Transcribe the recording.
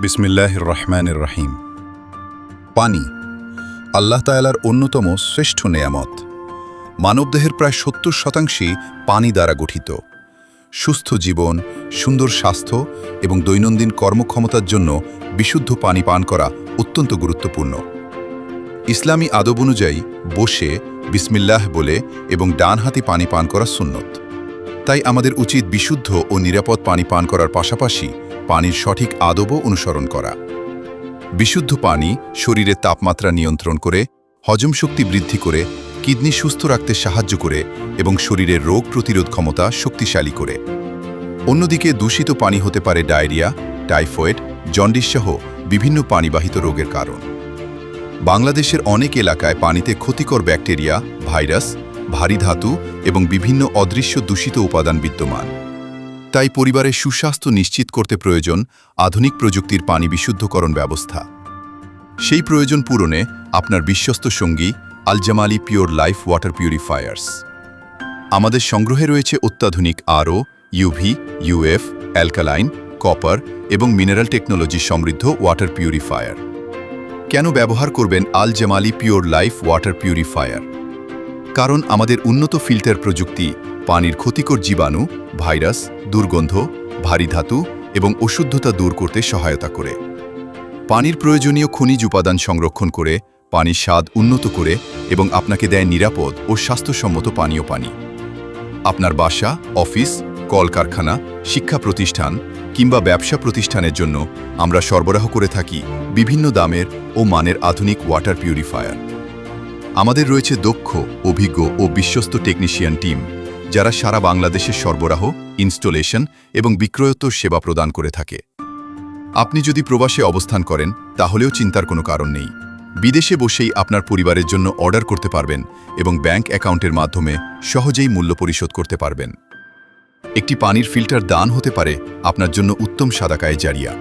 বিসমিল্লাহির রহমানির রহিম। পানি আল্লাহ তাআলার অন্যতম শ্রেষ্ঠ নেয়ামত। মানবদেহের প্রায় ৭০% পানি দ্বারা গঠিত। সুস্থ জীবন, সুন্দর স্বাস্থ্য এবং দৈনন্দিন কর্মক্ষমতার জন্য বিশুদ্ধ পানি পান করা অত্যন্ত গুরুত্বপূর্ণ। ইসলামী আদব অনুযায়ী বসে বিসমিল্লাহ বলে এবং ডান হাতে পানি পান করা সুন্নত। তাই আমাদের উচিত বিশুদ্ধ ও নিরাপদ পানি পান করার পাশাপাশি পানির সঠিক আদবও অনুসরণ করা। বিশুদ্ধ পানি শরীরের তাপমাত্রা নিয়ন্ত্রণ করে, হজম শক্তি বৃদ্ধি করে, কিডনি সুস্থ রাখতে সাহায্য করে এবং শরীরের রোগ প্রতিরোধ ক্ষমতা শক্তিশালী করে। অন্যদিকে দূষিত পানি হতে পারে ডায়রিয়া, টাইফয়েড, জন্ডিস সহ বিভিন্ন পানিবাহিত রোগের কারণ। বাংলাদেশের অনেক এলাকায় পানিতে ক্ষতিকর ব্যাকটেরিয়া, ভাইরাস, ভারী ধাতু এবং বিভিন্ন অদৃশ্য দূষিত উপাদান বিদ্যমান। তাই পরিবারের সুস্বাস্থ্য নিশ্চিত করতে প্রয়োজন আধুনিক প্রযুক্তির পানি বিশুদ্ধকরণ ব্যবস্থা। সেই প্রয়োজন পূরণে আপনার বিশ্বস্ত সঙ্গী Al Jamali pure life water purifiers. আমাদের সংগ্রহে রয়েছে অত্যাধুনিক RO, UV, UF, alkaline, copper এবং মিনারেল টেকনোলজি সমৃদ্ধ ওয়াটার পিউরিফায়ার। কেন ব্যবহার করবেন Al Jamali pure life water purifier? কারণ আমাদের উন্নত ফিল্টার প্রযুক্তি পানির ক্ষতিকর জীবাণু, ভাইরাস, দুর্গন্ধ, ভারী ধাতু এবং অশুদ্ধতা দূর করতে সহায়তা করে। পানির প্রয়োজনীয় খনিজ উপাদান সংরক্ষণ করে, পানির স্বাদ উন্নত করে এবং আপনাকে দেয় নিরাপদ ও স্বাস্থ্যসম্মত পানীয় পানি। আপনার বাসা, অফিস, কলকারখানা, শিক্ষা প্রতিষ্ঠান কিংবা ব্যবসা প্রতিষ্ঠানের জন্য আমরা সরবরাহ করে থাকি বিভিন্ন দামের ও মানের আধুনিক ওয়াটার পিউরিফায়ার। আমাদের রয়েছে দক্ষ, অভিজ্ঞ ও বিশ্বস্ত টেকনিশিয়ান টিম, যারা সারা বাংলাদেশের সরবরাহ, ইনস্টলেশন এবং বিক্রয়োত্তর সেবা প্রদান করে থাকে। আপনি যদি প্রবাসে অবস্থান করেন তাহলেও চিন্তার কোনো কারণ নেই। বিদেশে বসেই আপনার পরিবারের জন্য অর্ডার করতে পারবেন এবং ব্যাংক অ্যাকাউন্টের মাধ্যমে সহজেই মূল্য পরিশোধ করতে পারবেন। একটি পানির ফিল্টার দান হতে পারে আপনার জন্য উত্তম সাদাকায়ে জারিয়া।